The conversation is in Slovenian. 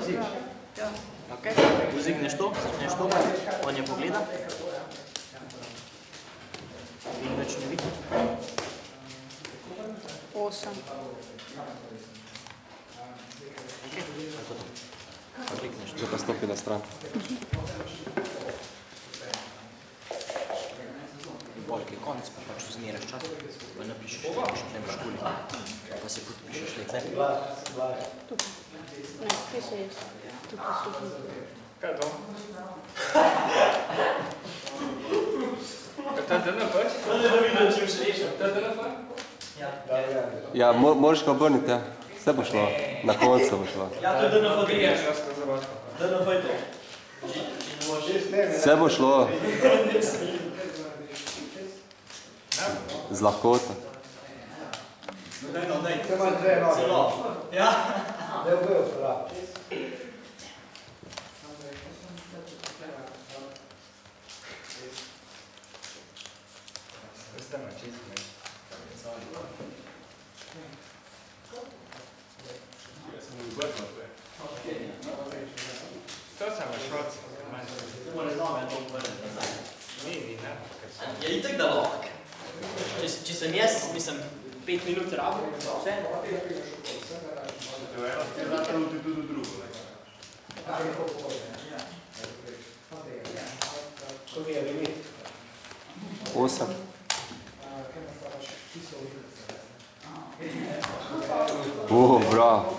Ok, vzigneš to, on je pogleda. In več ne vidi. 8. Zdaj pa stopi na stran. Bolj je konc, pa pač zmeraš čas, pa napišeš, ne boš kuli. Pa se podpišeš nekaj. Tukaj. Ne, kje se jaz? Tukaj so tukaj. Kaj je to? To je DNF? To je DNF? Ja, moraš ga obrniti, ja. Vse bo šlo. Na koncu bo šlo. Ja, to je DNF, griješ nas kroz zavodko. DNF je to. Vse bo šlo. Z lahkoto. Celo. Ja. Ste me čisto, ne? To sem v šolci. Ni, ne. Je itak da lahko. Če sem jaz, mislim, 5 minut rabo, vse. To je eno, ti da tudi drugo. Koliko je limit? 8. Bravo.